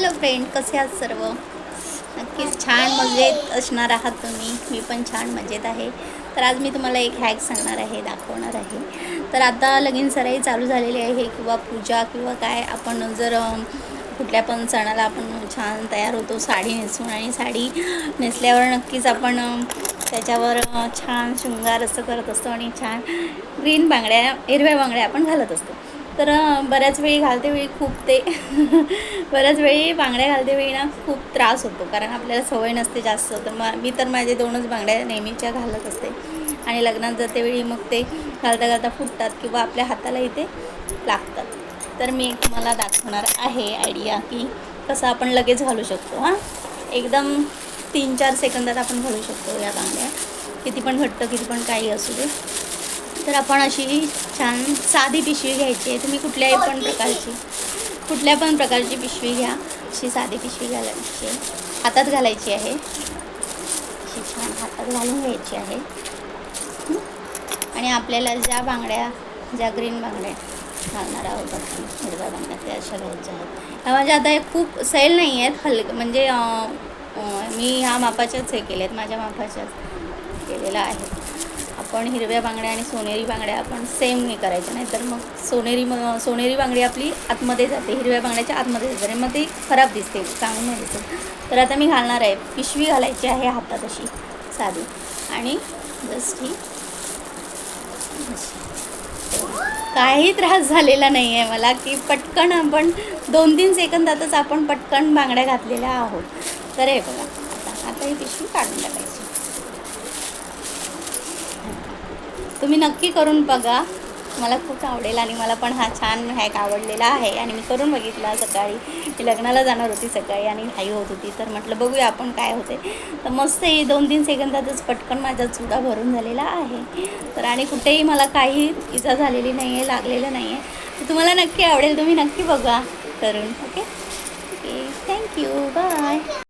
Hello friend, कसे आहात सर्व? नक्कीच छान मजेत असणार आहात तुम्ही. मी पण छान मजेत आहे. तर आज मी तुम्हाला एक हॅक सांगणार आहे, दाखवणार आहे. तर आता लगीन सराई चालू झालेली आहे किंवा पूजा किंवा काय आपण जर कुठल्या पण सणाला आपण छान तयार होतो साडी नेसून, आणि साडी नेसल्यावर नक्कीच आपण त्याच्यावर छान शृंगार असं करत असतो आणि छान ग्रीन बांगड्या, हिरव्या बांगड्या आपण घालत असतो. तर बऱ्याच वेळी घालते वेळी खूप ते बऱ्याच वेळी बांगड्या घालते वेळी ना खूप त्रास होतो, कारण आपल्याला सवय नसते जास्त. तर मी तर माझे 2च बांगड्या नेहमीच्या घालत असते, आणि लग्नात जाते वेळी मग ते घालता घालता फुटतात किंवा आपल्या हाताला इथे लागतात. तर मी एक तुम्हाला दाखवणार आहे आयडिया की कसं आपण लगेच घालू शकतो. एकदम 3-4 सेकंदात आपण घालू शकतो या बांगड्या. किती पण घट्ट, किती पण काही असू दे. तर आपण अशी छान साधी पिशवी घ्यायची आहे. तुम्ही कुठल्या पण प्रकारची पिशवी घ्या. अशी साधी पिशवी घालायची आहे, हातात घालायची आहे. अशी छान हातात घालून घ्यायची आहे. आणि आपल्याला ज्या ग्रीन बांगड्या घालणार आहोत आपण, हिरव्या बांगड्या, त्या अशा घ्यायच्या आहेत. म्हणजे आता हे खूप सैल नाही आहेत, हलके म्हणजे मी ह्या मापाच्याच हे केल्या आहेत, माझ्या मापाच्याच केलेलं आहे. आपण हिरव्या बांगड्या आणि सोनेरी बांगड्या आपण सेम हे करायच्या, नाही तर मग सोनेरी बांगडी आपली आतमध्ये जाते, हिरव्या बांगड्याच्या आतमध्ये जाते, मग ती खराब दिसते, चांगली नाही दिसत. तर आता मी घालणार आहे, पिशवी घालायची आहे हातात अशी साधी, आणि जस्ट ही काही त्रास झालेला नाही आहे मला, की पटकन आपण 2-3 सेकंदातच आपण पटकन बांगड्या घातलेल्या आहोत. तर हे बघा, आता ही पिशवी काढून टाकायची. तुम्ही नक्की करून बघा, मला खूप आवडेल. आणि मला पण हा छान हॅक आवडलेला आहे, आणि मी करून बघितला. सकाळी मी लग्नाला जाणार होती सकाळी आणि घाई होत होती, तर म्हटलं बघूया आपण काय होते. तर मस्त ही 2-3 सेकंदातच पटकन माझा चुडा भरून झालेला आहे. तर आणि कुठेही मला काही इजा झालेली नाही आहे, लागलेलं नाही आहे. तर तुम्हाला नक्की आवडेल, तुम्ही नक्की बघा करून. Okay, thank you, bye.